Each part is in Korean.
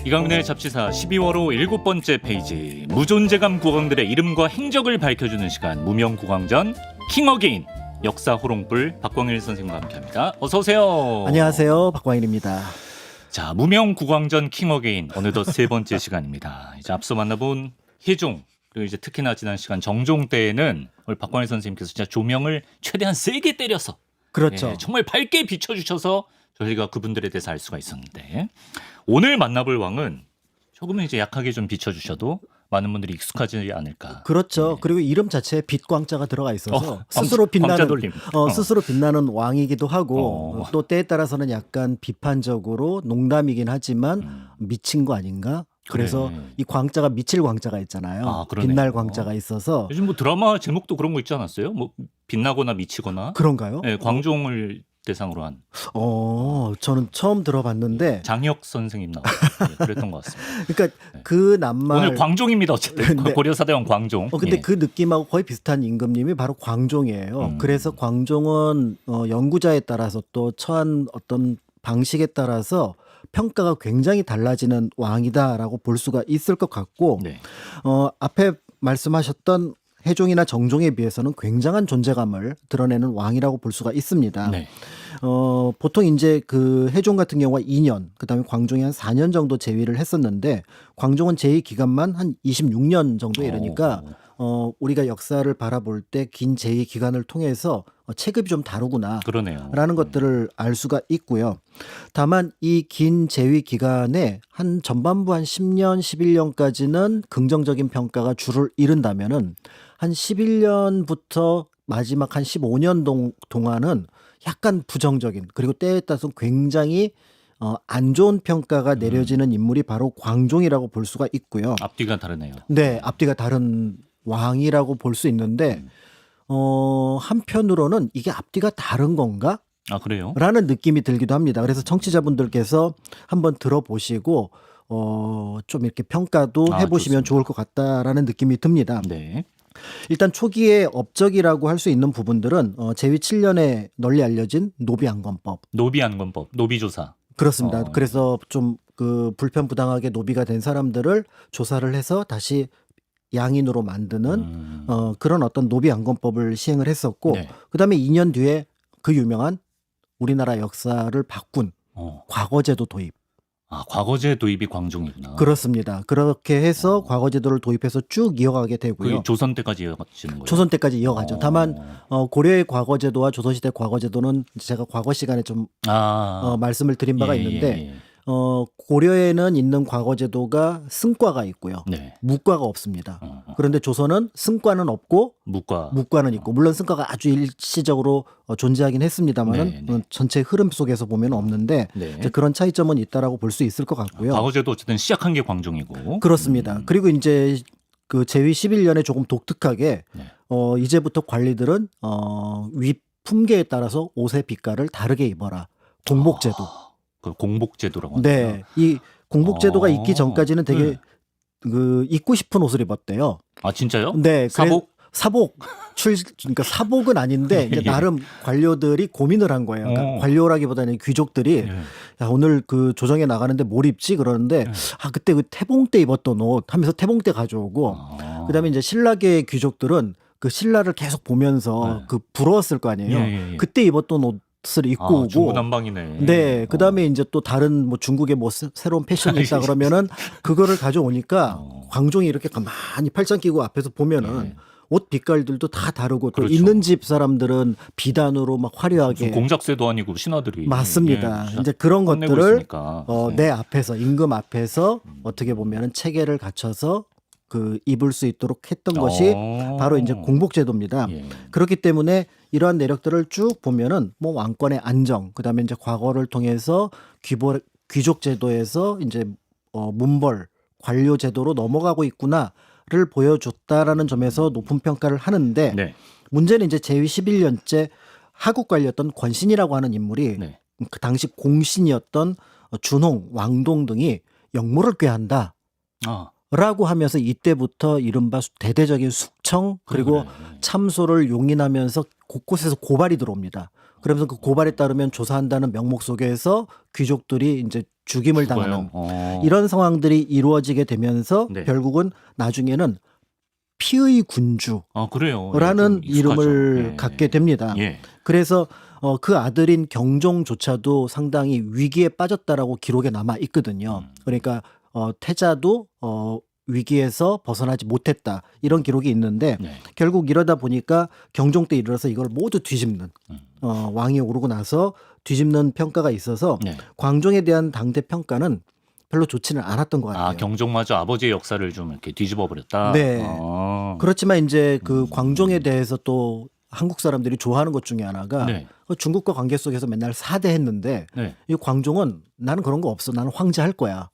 이강민의 잡지사 12월 호 7번째 페이지. 무존재감 국왕들의 이름과 행적을 밝혀주는 시간, 무명국왕전 킹어게인. 역사 호롱불 박광일 선생님과 함께합니다. 어서 오세요. 안녕하세요, 박광일입니다. 자, 무명국왕전 킹어게인 어느덧 세 번째 시간입니다. 이제 앞서 만나본 희종, 그리고 이제 특히나 지난 시간 정종 때에는 우리 박광일 선생님께서 진짜 조명을 최대한 세게 때려서 그렇죠. 정말 밝게 비춰주셔서 저희가 그분들에 대해서 알 수가 있었는데, 오늘 만나볼 왕은 조금은 이제 약하게 좀 비춰주셔도 많은 분들이 익숙하지 않을까. 그렇죠. 그리고 이름 자체에 빛광자가 들어가 있어서 광자 돌림. 스스로 빛나는 왕이기도 하고 또 때에 따라서는 약간 비판적으로 농담이긴 하지만 미친 거 아닌가? 그래서 그래. 이 광자가 미칠 광자가 있잖아요. 아, 그러네요. 빛날 광자가 있어서 요즘 뭐 드라마 제목도 그런 거 있지 않았어요? 뭐 빛나거나 미치거나. 그런가요? 네, 광종을 대상으로 한 저는 처음 들어봤는데 장혁 선생님 나오고 그랬던 것 같습니다. 그러니까 그 낱말 오늘 광종입니다. 어쨌든 근데- 고려사대왕 광종. 근데 예. 그 느낌하고 거의 비슷한 임금님이 바로 광종이에요. 그래서 광종은 연구자에 따라서 또 처한 어떤 방식에 따라서 평가가 굉장히 달라지는 왕이다라고 볼 수가 있을 것 같고 네. 앞에 말씀하셨던 해종이나 정종에 비해서는 굉장한 존재감을 드러내는 왕이라고 볼 수가 있습니다. 네. 보통 이제 그 해종 같은 경우가 2년, 그다음에 광종이 한 4년 정도 재위를 했었는데 광종은 재위 기간만 한 26년 정도에 이르니까 우리가 역사를 바라볼 때 긴 재위 기간을 통해서 체급이 좀 다르구나. 그러네요. 라는 것들을 알 수가 있고요. 다만 이 긴 재위 기간에 한 전반부 한 10년, 11년까지는 긍정적인 평가가 주를 이룬다면은 한 11년부터 마지막 한 15년 동안은 약간 부정적인, 그리고 때에 따라서 굉장히 안 좋은 평가가 내려지는 인물이 바로 광종이라고 볼 수가 있고요. 앞뒤가 다르네요. 네, 앞뒤가 다른 왕이라고 볼 수 있는데 한편으로는 이게 앞뒤가 다른 건가? 아, 그래요? 라는 느낌이 들기도 합니다. 그래서 청취자분들께서 한번 들어보시고 좀 이렇게 평가도 해보시면 좋습니다. 좋을 것 같다라는 느낌이 듭니다. 네. 일단 초기에 업적이라고 할 수 있는 부분들은 재위 7년에 널리 알려진 노비안건법. 노비안건법, 노비조사. 그렇습니다. 그래서 좀 그 불편부당하게 노비가 된 사람들을 조사를 해서 다시 양인으로 만드는 그런 어떤 노비안건법을 시행을 했었고 네. 그다음에 2년 뒤에 그 유명한 우리나라 역사를 바꾼 과거제도 도입. 아, 과거제 도입이 광종이구나. 그렇습니다. 그렇게 해서 과거제도를 도입해서 쭉 이어가게 되고요. 그게 조선 때까지 이어지는 거예요. 조선 때까지 이어가죠. 다만 고려의 과거제도와 조선시대 과거제도는 제가 과거 시간에 좀 말씀을 드린 바가 있는데 고려에는 있는 과거제도가 승과가 있고요. 네. 무과가 없습니다. 그런데 조선은 승과는 없고 무과는 있고, 물론 승과가 아주 일시적으로 존재하긴 했습니다만은 전체 흐름 속에서 보면 없는데 이제 그런 차이점은 있다라고 볼 수 있을 것 같고요. 과거제도 어쨌든 시작한 게 광종이고. 그렇습니다. 그리고 이제 그 재위 11년에 조금 독특하게 이제부터 관리들은 위 품계에 따라서 옷의 빛깔을 다르게 입어라. 공복제도. 그 공복제도라고 하나요? 네, 이 공복제도가 있기 전까지는 되게 그 입고 싶은 옷을 입었대요. 아, 진짜요? 네, 사복? 그러니까 사복은 아닌데 이제 나름 관료들이 고민을 한 거예요. 그러니까 관료라기보다는 귀족들이 야, 오늘 그 조정에 나가는데 뭘 입지 그러는데 그때 그 태봉 때 입었던 옷 하면서 태봉 때 가져오고 그다음에 이제 신라계 귀족들은 그 신라를 계속 보면서 그 부러웠을 거 아니에요. 그때 입었던 옷을 입고 오고. 중구난방이네. 네, 그다음에 이제 또 다른 뭐 중국의 뭐 새로운 패션이 있다 그러면은 그거를 가져오니까 광종이 이렇게 가만히 팔짱 끼고 앞에서 보면은 옷 빛깔들도 다 다르고 또 그렇죠. 있는 집 사람들은 비단으로 막 화려하게 공작새도 아니고 신하들이. 맞습니다. 이제 그런 것들을 내 앞에서 임금 앞에서 어떻게 보면은 체계를 갖춰서 그 입을 수 있도록 했던 것이 바로 이제 공복제도입니다. 그렇기 때문에 이러한 내력들을 쭉 보면은 뭐 왕권의 안정, 그다음에 이제 과거를 통해서 귀족제도에서 이제 문벌 관료제도로 넘어가고 있구나를 보여줬다라는 점에서 높은 평가를 하는데 문제는 이제 재위 11년째 하국 관리였던 권신이라고 하는 인물이 그 당시 공신이었던 준홍, 왕동 등이 역모를 꾀한다. 라고 하면서 이때부터 이른바 대대적인 숙청 그리고 그래. 참소를 용인하면서 곳곳에서 고발이 들어옵니다. 그러면서 그 고발에 따르면 조사한다는 명목 속에서 귀족들이 이제 죽임을 죽어요. 당하는 어. 이런 상황들이 이루어지게 되면서 네. 결국은 나중에는 피의 군주라는 아, 그래요. 예, 좀 익숙하죠. 이름을 예. 갖게 됩니다. 예. 그래서 그 아들인 경종조차도 상당히 위기에 빠졌다라고 기록에 남아 있거든요. 그러니까 태자도 위기에서 벗어나지 못했다 이런 기록이 있는데 네. 결국 이러다 보니까 경종 때 이르러서 이걸 모두 뒤집는 음. 왕이 오르고 나서 뒤집는 평가가 있어서 네. 광종에 대한 당대 평가는 별로 좋지는 않았던 것 같아요. 아, 경종마저 아버지의 역사를 좀 이렇게 뒤집어 버렸다. 네. 아. 그렇지만 이제 그 광종에 대해서 또 한국 사람들이 좋아하는 것 중에 하나가 네. 중국과 관계 속에서 맨날 사대했는데 네. 이 광종은 나는 그런 거 없어. 나는 황제 할 거야.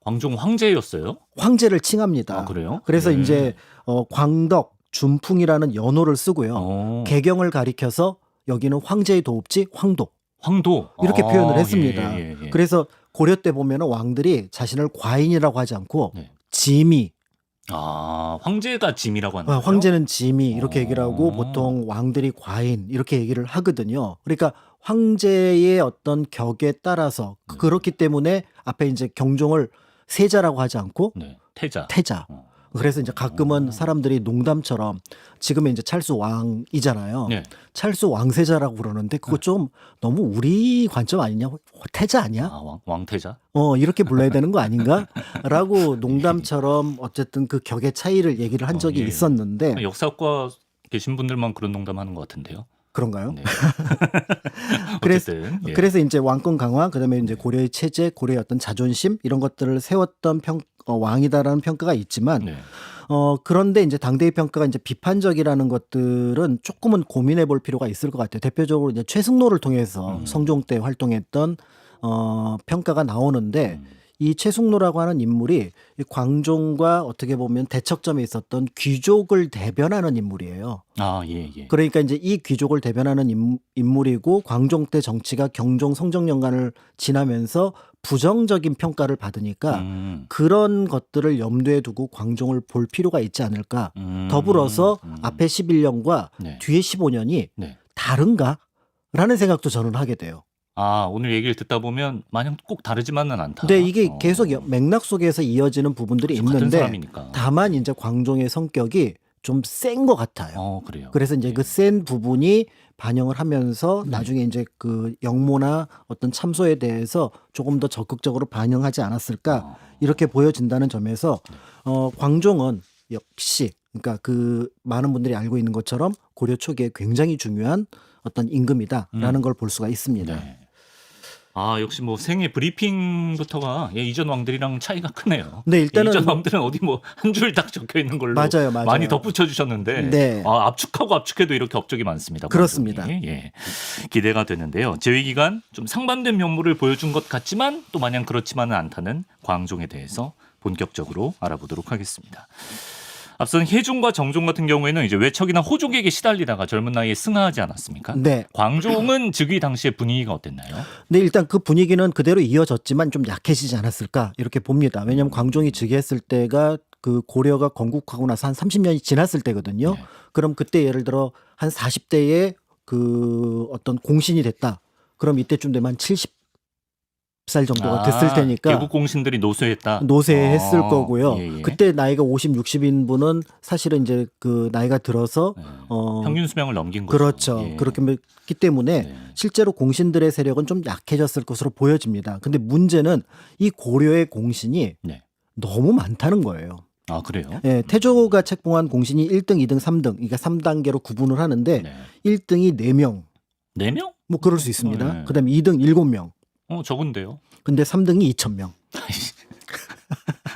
광종 황제였어요? 황제를 칭합니다. 아, 그래요? 그래서 네. 이제 광덕, 준풍이라는 연호를 쓰고요. 어. 개경을 가리켜서 여기는 황제의 도읍지 황도 황도 이렇게 표현을 했습니다. 예. 그래서 고려 때 보면 왕들이 자신을 과인이라고 하지 않고 네. 지미, 아, 황제가 짐이라고 하는 거예요? 황제는 지미 이렇게 얘기를 하고 어. 보통 왕들이 과인 이렇게 얘기를 하거든요. 그러니까 황제의 어떤 격에 따라서 그렇기 때문에 앞에 이제 경종을 세자라고 하지 않고 네. 태자. 태자. 어. 그래서 이제 가끔은 사람들이 농담처럼 지금은 이제 찰수 왕이잖아요. 네. 찰수 왕세자라고 그러는데 그거 좀 너무 우리 관점 아니냐? 태자 아니야? 아, 왕태자? 이렇게 불러야 되는 거 아닌가? 라고 농담처럼 어쨌든 그 격의 차이를 얘기를 한 적이 예. 있었는데 역사과 계신 분들만 그런 농담하는 것 같은데요. 그런가요? 네. 그래서, 어쨌든 예. 그래서 이제 왕권 강화, 그다음에 이제 고려의 체제, 고려의 어떤 자존심 이런 것들을 세웠던 왕이다라는 평가가 있지만 네. 그런데 이제 당대의 평가가 이제 비판적이라는 것들은 조금은 고민해 볼 필요가 있을 것 같아요. 대표적으로 이제 최승로를 통해서 성종 때 활동했던 평가가 나오는데 이 최승로라고 하는 인물이 이 광종과 어떻게 보면 대척점에 있었던 귀족을 대변하는 인물이에요. 아, 예. 그러니까 이제 이 귀족을 대변하는 인물이고 광종 때 정치가 경종 성종연간을 지나면서 부정적인 평가를 받으니까 그런 것들을 염두에 두고 광종을 볼 필요가 있지 않을까. 더불어서 앞에 11년과 네. 뒤에 15년이 네. 다른가? 라는 생각도 저는 하게 돼요. 아, 오늘 얘기를 듣다 보면 마냥 꼭 다르지만은 않다. 근데 이게 계속 맥락 속에서 이어지는 부분들이 같은 있는데 사람이니까. 다만 이제 광종의 성격이 좀 센 것 같아요. 그래요. 그래서 이제 예. 그 센 부분이 반영을 하면서 나중에 이제 그 역모나 어떤 참소에 대해서 조금 더 적극적으로 반영하지 않았을까 이렇게 보여진다는 점에서 광종은 역시 그러니까 그 많은 분들이 알고 있는 것처럼 고려 초기에 굉장히 중요한 어떤 임금이다라는 걸 볼 수가 있습니다. 네. 아, 역시 뭐 생애 브리핑부터가 이전 왕들이랑 차이가 크네요. 네, 일단은 이전 왕들은 어디 뭐 한 줄 딱 적혀 있는 걸로 맞아요. 많이 덧붙여 주셨는데 네. 압축하고 압축해도 이렇게 업적이 많습니다. 그렇습니다. 광종이. 예. 기대가 되는데요. 재위 기간 좀 상반된 면모를 보여준 것 같지만 또 마냥 그렇지만은 않다는 광종에 대해서 본격적으로 알아보도록 하겠습니다. 앞선 혜종과 정종 같은 경우에는 이제 외척이나 호족에게 시달리다가 젊은 나이에 승하하지 않았습니까? 네. 광종은 즉위 당시의 분위기가 어땠나요? 네, 일단 그 분위기는 그대로 이어졌지만 좀 약해지지 않았을까 이렇게 봅니다. 왜냐하면 광종이 즉위했을 때가 그 고려가 건국하고 나서 한 30년이 지났을 때거든요. 네. 그럼 그때 예를 들어 한 40대에 그 어떤 공신이 됐다. 그럼 이때쯤 되면 한 70살 정도가 됐을 테니까 개국 공신들이 노쇠했다. 노쇠했을 거고요. 예. 그때 나이가 50, 60인 분은 사실은 이제 그 나이가 들어서 네. 평균 수명을 넘긴 거죠. 그렇죠. 예. 그렇게 했기 때문에 네. 실제로 공신들의 세력은 좀 약해졌을 것으로 보여집니다. 근데 문제는 이 고려의 공신이 네. 너무 많다는 거예요. 아, 그래요? 예, 태조가 책봉한 공신이 1등, 2등, 3등, 그러니까 3단계로 구분을 하는데 네. 1등이 4명, 4명? 뭐 그럴 수 있습니다. 네. 그다음에 2등 7명, 적은데요. 근데 3등이 2,000명.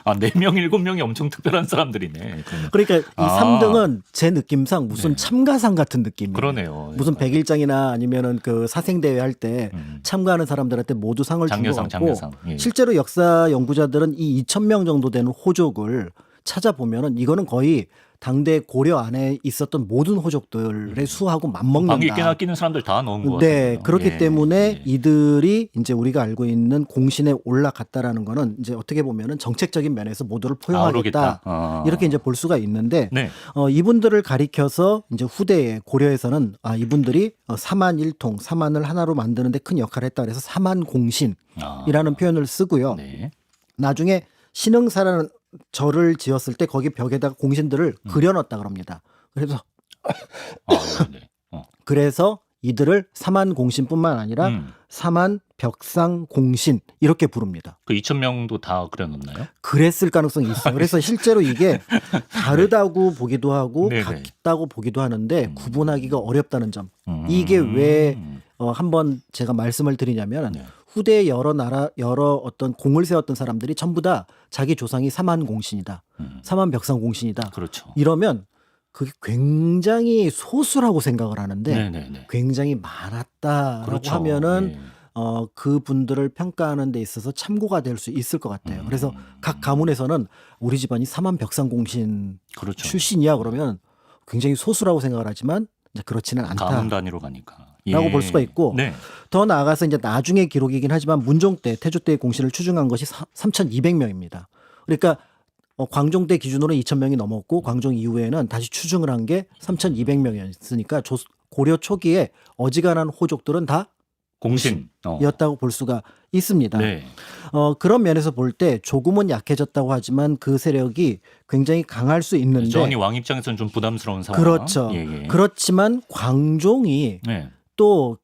아, 4명, 7명이 엄청 특별한 사람들이네. 그러니까 이 아. 3등은 제 느낌상 무슨 네. 참가상 같은 느낌이에요. 그러네요. 무슨 백일장이나 아니면은 그 사생대회 할 때 참가하는 사람들한테 모두 상을 준 것 같고 장려상. 예. 실제로 역사 연구자들은 이 2,000명 정도 되는 호족을 찾아보면은 이거는 거의 당대 고려 안에 있었던 모든 호족들의 수하고 맞먹는다. 방귀 깨나 끼는 사람들 다 넣은 거 같아요. 네, 그렇기 예, 때문에 예. 이들이 이제 우리가 알고 있는 공신에 올라갔다라는 거는 이제 어떻게 보면은 정책적인 면에서 모두를 포용하겠다. 아우르겠다. 이렇게 이제 볼 수가 있는데 네. 이분들을 가리켜서 이제 후대에 고려에서는 이분들이 사만일통, 사만을 하나로 만드는데 큰 역할을 했다 그래서 사만공신이라는 표현을 쓰고요. 네. 나중에 신흥사라는 절을 지었을 때 거기 벽에다가 공신들을 그려놨다 그럽니다. 그래서 네. 그래서 이들을 사만공신뿐만 아니라 사만벽상공신 이렇게 부릅니다. 그 2,000명도 다 그려놓나요? 그랬을 가능성이 있어요. 그래서 실제로 이게 다르다고 보기도 하고 네네. 같다고 보기도 하는데 구분하기가 어렵다는 점. 이게 왜 한번 제가 말씀을 드리냐면 네. 후대에 여러 나라 여러 어떤 공을 세웠던 사람들이 전부 다 자기 조상이 사만공신이다. 사만벽상공신이다. 그렇죠. 이러면 그게 굉장히 소수라고 생각을 하는데 네네네. 굉장히 많았다라고 그렇죠. 하면은 예. 그 분들을 평가하는 데 있어서 참고가 될 수 있을 것 같아요. 그래서 각 가문에서는 우리 집안이 사만벽상공신 그렇죠. 출신이야 그러면 굉장히 소수라고 생각을 하지만 이제 그렇지는 않다. 가문 단위로 가니까. 라고 볼 수가 있고 네. 더 나아가서 이제 나중에 기록이긴 하지만 문종 때 태조 때의 공신을 추증한 것이 3,200명입니다. 그러니까 광종 때 기준으로는 2,000명이 넘었고 광종 이후에는 다시 추증을 한 게 3,200명이었으니까 고려 초기에 어지간한 호족들은 다 공신. 이었다고 볼 수가 있습니다. 네. 그런 면에서 볼 때 조금은 약해졌다고 하지만 그 세력이 굉장히 강할 수 있는데 전이 왕 입장에서는 좀 부담스러운 상황. 그렇죠. 예, 예. 그렇지만 광종이 네. 또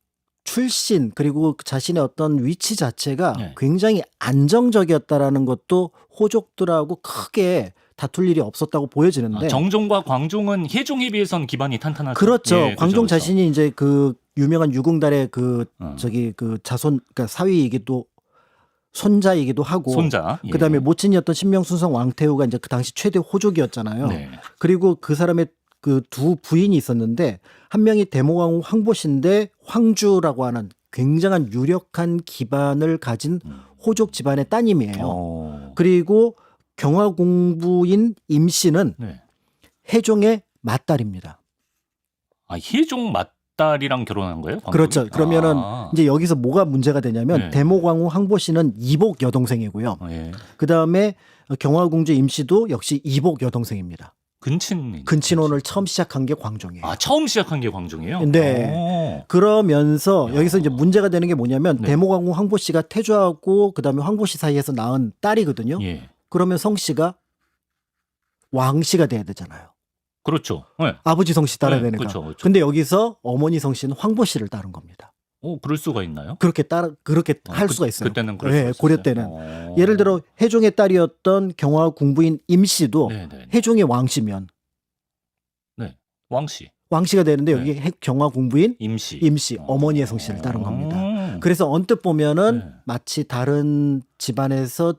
출신 그리고 자신의 어떤 위치 자체가 네. 굉장히 안정적이었다라는 것도 호족들하고 크게 다툴 일이 없었다고 보여지는데 정종과 광종은 혜종에 비해서는 기반이 탄탄하죠. 그렇죠. 예, 광종 그렇죠. 자신이 이제 그 유명한 유궁달의 그 어. 저기 그 자손 그러니까 사위이기도 손자이기도 하고 손자. 예. 그다음에 모친이었던 신명순성 왕태후가 이제 그 당시 최대 호족이었잖아요. 네. 그리고 그 사람의 그 두 부인이 있었는데 한 명이 대모왕후 황보신데 황주라고 하는 굉장한 유력한 기반을 가진 호족 집안의 따님이에요. 그리고 경화공부인 임씨는 네. 혜종의 맏딸입니다. 혜종 맏딸이랑 결혼한 거예요? 광종이? 그렇죠. 그러면은 이제 여기서 뭐가 문제가 되냐면 네. 대모광후 황보씨는 이복 여동생이고요. 예. 그 다음에 경화공주 임씨도 역시 이복 여동생입니다. 근친혼을 처음 시작한 게 광종이에요. 처음 시작한 게 광종이에요? 네. 그러면서 야. 여기서 이제 문제가 되는 게 뭐냐면 네. 대모광후 황보씨가 태조하고 그다음에 황보씨 사이에서 낳은 딸이거든요. 예. 그러면 성씨가 왕씨가 돼야 되잖아요. 그렇죠. 네. 아버지 성씨 따라야 네, 되니까. 그렇죠, 그렇죠. 근데 여기서 어머니 성씨는 황보씨를 따른 겁니다. 그럴 수가 있나요? 그렇게 할 수가 있어요. 그때는 그럴 네, 수가 있었어요. 고려 때는. 예를 들어 혜종의 딸이었던 경화공부인 임씨도 네네. 혜종의 왕씨면 왕씨, 왕씨가 되는데 여기 경화공부인 임씨, 어머니의 성씨를 따른 겁니다. 그래서 언뜻 보면은 네. 마치 다른 집안에서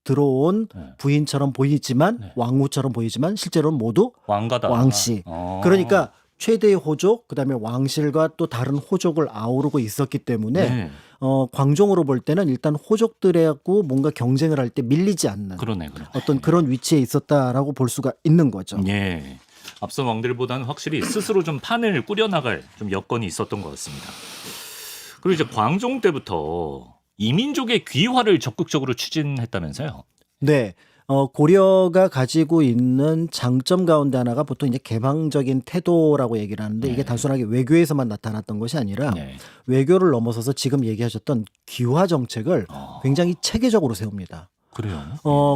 들어온 네. 부인처럼 보이지만 네. 왕후처럼 보이지만 실제로는 모두 왕가다. 왕씨. 그러니까 최대의 호족 그다음에 왕실과 또 다른 호족을 아우르고 있었기 때문에 네. 광종으로 볼 때는 일단 호족들하고 뭔가 경쟁을 할 때 밀리지 않는 그러네. 어떤 그런 위치에 있었다라고 볼 수가 있는 거죠. 예. 앞선 왕들보다는 확실히 스스로 좀 판을 꾸려나갈 좀 여건이 있었던 것 같습니다. 그리고 이제 광종 때부터 이민족의 귀화를 적극적으로 추진했다면서요? 네. 고려가 가지고 있는 장점 가운데 하나가 보통 이제 개방적인 태도라고 얘기를 하는데 네. 이게 단순하게 외교에서만 나타났던 것이 아니라 네. 외교를 넘어서서 지금 얘기하셨던 귀화 정책을 굉장히 체계적으로 세웁니다. 그래요.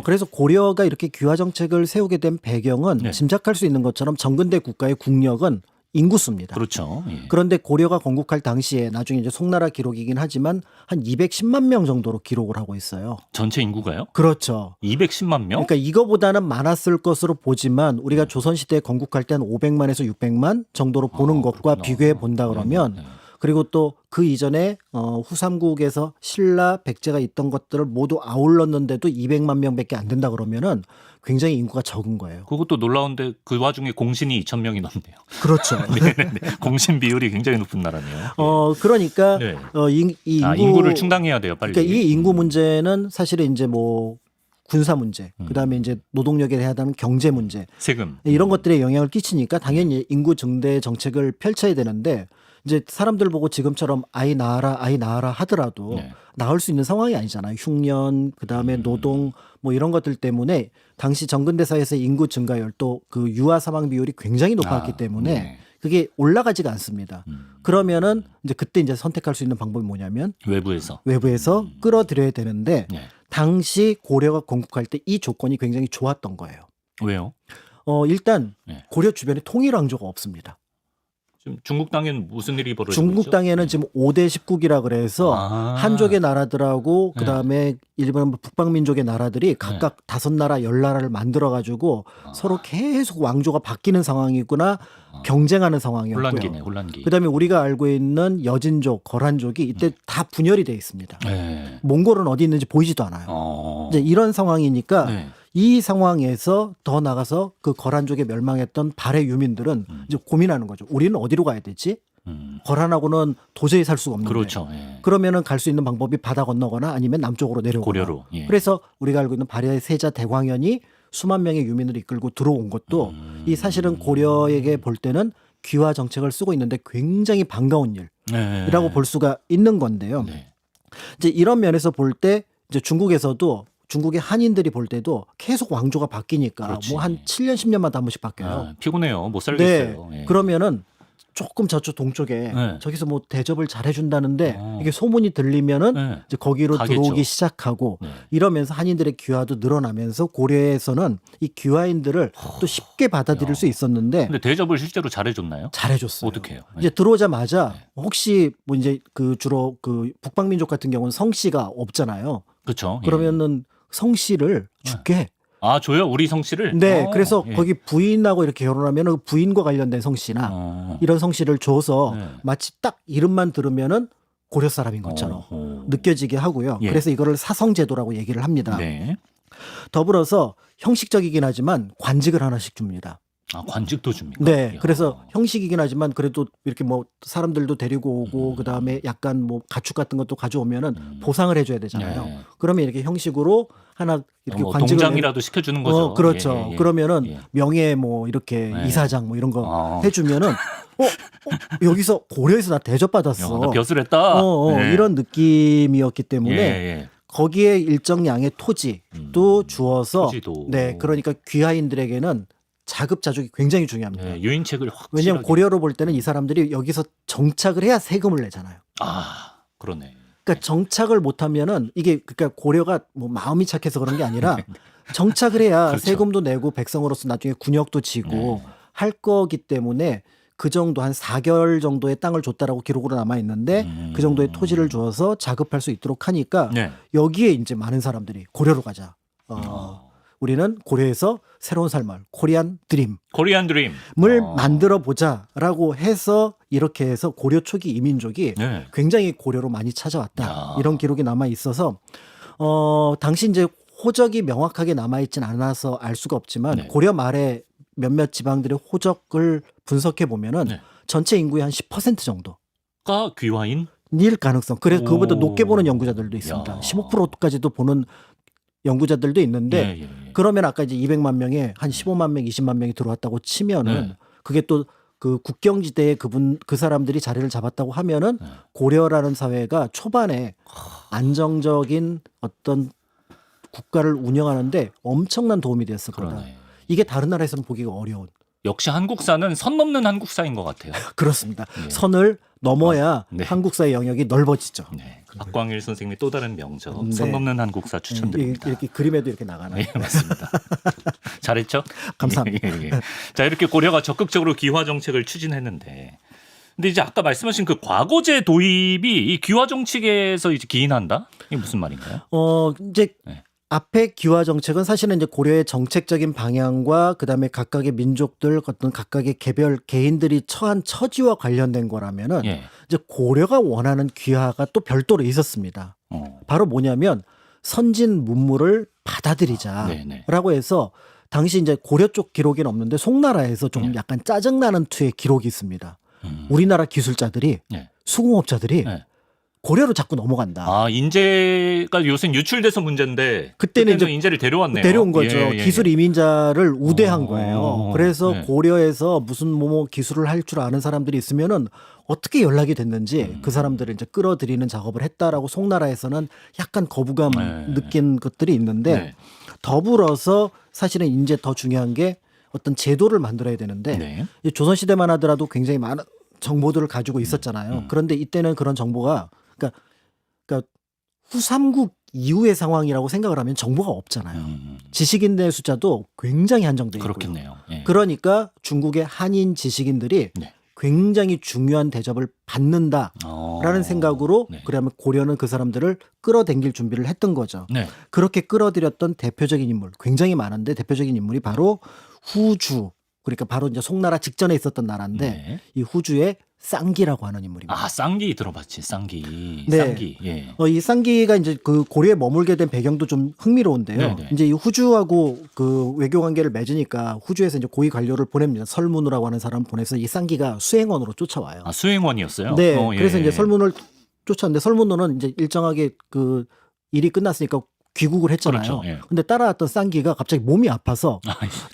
그래서 고려가 이렇게 귀화 정책을 세우게 된 배경은 네. 짐작할 수 있는 것처럼 정근대 국가의 국력은 인구수입니다. 그렇죠. 예. 그런데 고려가 건국할 당시에 나중에 이제 송나라 기록이긴 하지만 한 210만 명 정도로 기록을 하고 있어요. 전체 인구가요? 그렇죠. 210만 명? 그러니까 이거보다는 많았을 것으로 보지만 우리가 조선시대에 건국할 때 한 500만에서 600만 정도로 보는 것과 그렇구나. 비교해 본다 그러면 네. 그리고 또 그 이전에 후삼국에서 신라, 백제가 있던 것들을 모두 아울렀는데도 200만 명밖에 안 된다 그러면은 굉장히 인구가 적은 거예요. 그것도 놀라운데 그 와중에 공신이 2,000명이 넘네요. 그렇죠. 네네네. 공신 비율이 굉장히 높은 나라네요. 그러니까 네. 이 인구 인구를 충당해야 돼요, 빨리. 그러니까 이 인구 문제는 사실은 이제 뭐 군사 문제, 그다음에 이제 노동력에 해당하는 경제 문제, 세금 이런 것들에 영향을 끼치니까 당연히 인구 증대 정책을 펼쳐야 되는데 이제 사람들 보고 지금처럼 아이 낳아라 하더라도 네. 낳을 수 있는 상황이 아니잖아요. 흉년, 그다음에 노동 뭐 이런 것들 때문에 당시 정근대사에서 인구 증가율 또 그 유아 사망 비율이 굉장히 높았기 때문에 네. 그게 올라가지가 않습니다. 그러면은 이제 그때 이제 선택할 수 있는 방법이 뭐냐면 외부에서 끌어들여야 되는데 네. 당시 고려가 건국할 때 이 조건이 굉장히 좋았던 거예요. 왜요? 일단 네. 고려 주변에 통일 왕조가 없습니다. 지금 중국 땅에는 무슨 일이 벌어지고 중국 있죠? 땅에는 지금 5대 10국이라 그래서 한족의 나라들하고 네. 그다음에 일본 북방민족의 나라들이 각각 5나라 10나라를 만들어 가지고 서로 계속 왕조가 바뀌는 상황이구나 경쟁하는 상황이었고요. 혼란기. 그다음에 우리가 알고 있는 여진족, 거란족이 이때 다 분열이 돼 있습니다. 네. 몽골은 어디 있는지 보이지도 않아요. 이제 이런 상황이니까 네. 이 상황에서 더 나가서 그 거란족에 멸망했던 발해 유민들은 이제 고민하는 거죠. 우리는 어디로 가야 되지? 거란하고는 도저히 살 수가 없는데. 그렇죠. 예. 그러면은 갈 수 있는 방법이 바다 건너거나 아니면 남쪽으로 내려오거나. 고려로. 예. 그래서 우리가 알고 있는 발해 세자 대광현이 수만 명의 유민을 이끌고 들어온 것도 이 사실은 고려에게 볼 때는 귀화 정책을 쓰고 있는데 굉장히 반가운 일이라고 볼 수가 있는 건데요. 네. 이제 이런 면에서 볼 때 이제 중국의 한인들이 볼 때도 계속 왕조가 바뀌니까 그렇지. 뭐 한 7년 10년마다 한 번씩 바뀌어요. 피곤해요. 못 살겠어요. 네. 예. 그러면은 조금 저쪽 동쪽에 네. 저기서 뭐 대접을 잘 해준다는데 이게 소문이 들리면은 네. 이제 거기로 가겠죠. 들어오기 시작하고 네. 이러면서 한인들의 귀화도 늘어나면서 고려에서는 이 귀화인들을 또 쉽게 받아들일 수 있었는데 근데 대접을 실제로 잘해줬나요? 잘해줬어요. 어떻게 해요? 이제 들어오자마자 혹시 뭐 이제 그 주로 그 북방민족 같은 경우는 성씨가 없잖아요. 그렇죠. 그러면은 성씨를 줄게. 줘요? 우리 성씨를? 네, 그래서 예. 거기 부인하고 이렇게 결혼하면 부인과 관련된 성씨나 이런 성씨를 줘서 네. 마치 딱 이름만 들으면은 고려 사람인 것처럼 느껴지게 하고요. 예. 그래서 이거를 사성제도라고 얘기를 합니다. 네. 더불어서 형식적이긴 하지만 관직을 하나씩 줍니다. 관직도 줍니까? 네, 이야. 그래서 형식이긴 하지만 그래도 이렇게 뭐 사람들도 데리고 오고 그다음에 약간 뭐 가축 같은 것도 가져오면은 보상을 해줘야 되잖아요. 네. 그러면 이렇게 형식으로 하나 이렇게 뭐 관직을 동장이라도 시켜주는 거죠. 그렇죠. 예, 예, 예. 그러면은 예. 명예 뭐 이렇게 네. 이사장 뭐 이런 거 아. 해주면은 여기서 고려에서 나 대접받았어. 나 벼슬 했다. 네. 이런 느낌이었기 때문에 예, 예. 거기에 일정 양의 토지도 주어서 토지도. 네, 그러니까 귀하인들에게는 자급자족이 굉장히 중요합니다. 네, 유인책을 확. 왜냐하면 고려로 볼 때는 이 사람들이 여기서 정착을 해야 세금을 내잖아요. 그러네. 그러니까 정착을 못하면은 이게 그러니까 고려가 뭐 마음이 착해서 그런 게 아니라 정착을 해야 그렇죠. 세금도 내고 백성으로서 나중에 군역도 지고 할 거기 때문에 그 정도 한 4개월 정도의 땅을 줬다라고 기록으로 남아 있는데 그 정도의 토지를 주어서 자급할 수 있도록 하니까 네. 여기에 이제 많은 사람들이 고려로 가자. 우리는 고려에서 새로운 삶을 코리안 드림을 코리안 드림. 만들어 보자라고 해서 이렇게 해서 고려 초기 이민족이 네. 굉장히 고려로 많이 찾아왔다. 야. 이런 기록이 남아 있어서 당시 이제 호적이 명확하게 남아 있진 않아서 알 수가 없지만 네. 고려 말에 몇몇 지방들의 호적을 분석해 보면은 네. 전체 인구의 한 10% 정도. 가 귀화인? 일 가능성. 그래서 오. 그거보다 높게 보는 연구자들도 있습니다. 야. 15%까지도 보는 연구자들도 있는데 예. 그러면 아까 이제 200만 명에 한 15만 명, 20만 명이 들어왔다고 치면은 네. 그게 또 그 국경지대에 그 사람들이 자리를 잡았다고 하면은 고려라는 사회가 초반에 안정적인 어떤 국가를 운영하는데 엄청난 도움이 되었을 거다. 그러네. 이게 다른 나라에서는 보기가 어려운. 역시 한국사는 선 넘는 한국사인 것 같아요. 그렇습니다. 네. 선을 넘어야 네. 한국사의 영역이 넓어지죠. 네. 박광일 선생님의 또 다른 명적 네. 선 넘는 한국사 추천드립니다. 이렇게 그림에도 이렇게 나가나요? 네, 맞습니다. 잘했죠? 감사합니다. 예. 자, 이렇게 고려가 적극적으로 귀화 정책을 추진했는데, 근데 이제 아까 말씀하신 그 과거제 도입이 이 귀화 정책에서 이제 기인한다? 이게 무슨 말인가요? 이제 네. 앞에 귀화 정책은 사실은 이제 고려의 정책적인 방향과 그다음에 각각의 민족들 어떤 각각의 개별 개인들이 처한 처지와 관련된 거라면은 예. 이제 고려가 원하는 귀화가 또 별도로 있었습니다. 바로 뭐냐면 선진 문물을 받아들이자라고 해서 당시 이제 고려 쪽 기록에는 없는데 송나라에서 좀 약간 짜증나는 투의 기록이 있습니다. 우리나라 기술자들이 네. 수공업자들이 네. 고려로 자꾸 넘어간다. 아, 인재가 요새 유출돼서 문제인데 그때는 이제 인재를 데려왔네요. 데려온 거죠. 예, 예, 예. 기술 이민자를 우대한 거예요. 그래서 네. 고려에서 무슨 뭐 기술을 할 줄 아는 사람들이 있으면은 어떻게 연락이 됐는지 그 사람들을 이제 끌어들이는 작업을 했다라고 송나라에서는 약간 거부감 네. 느낀 것들이 있는데 네. 더불어서 사실은 이제 더 중요한 게 어떤 제도를 만들어야 되는데 네. 이 조선시대만 하더라도 굉장히 많은 정보들을 가지고 있었잖아요. 그런데 이때는 그런 정보가 그러니까 후삼국 이후의 상황이라고 생각을 하면 정보가 없잖아요. 지식인의 숫자도 굉장히 한정돼 있고요. 그렇겠네요. 예. 그러니까 중국의 한인 지식인들이 네. 굉장히 중요한 대접을 받는다라는 생각으로 네. 그러면 고려는 그 사람들을 끌어당길 준비를 했던 거죠. 네. 그렇게 끌어들였던 대표적인 인물 굉장히 많은데 대표적인 인물이 바로 후주, 그러니까 바로 이제 송나라 직전에 있었던 나라인데 네. 이 후주의 쌍기라고 하는 인물입니다. 아, 쌍기 들어봤지. 쌍기. 네. 쌍기. 예. 이 쌍기가 이제 그 고려에 머물게 된 배경도 좀 흥미로운데요. 네네. 이제 이 후주하고 그 외교 관계를 맺으니까 후주에서 이제 고위 관료를 보냅니다. 설문우라고 하는 사람 보내서 이 쌍기가 수행원으로 쫓아와요. 아, 수행원이었어요? 네. 예. 그래서 이제 설문을 쫓았는데 설문우는 이제 일정하게 그 일이 끝났으니까 귀국을 했잖아요. 그렇죠. 예. 근데 따라왔던 쌍기가 갑자기 몸이 아파서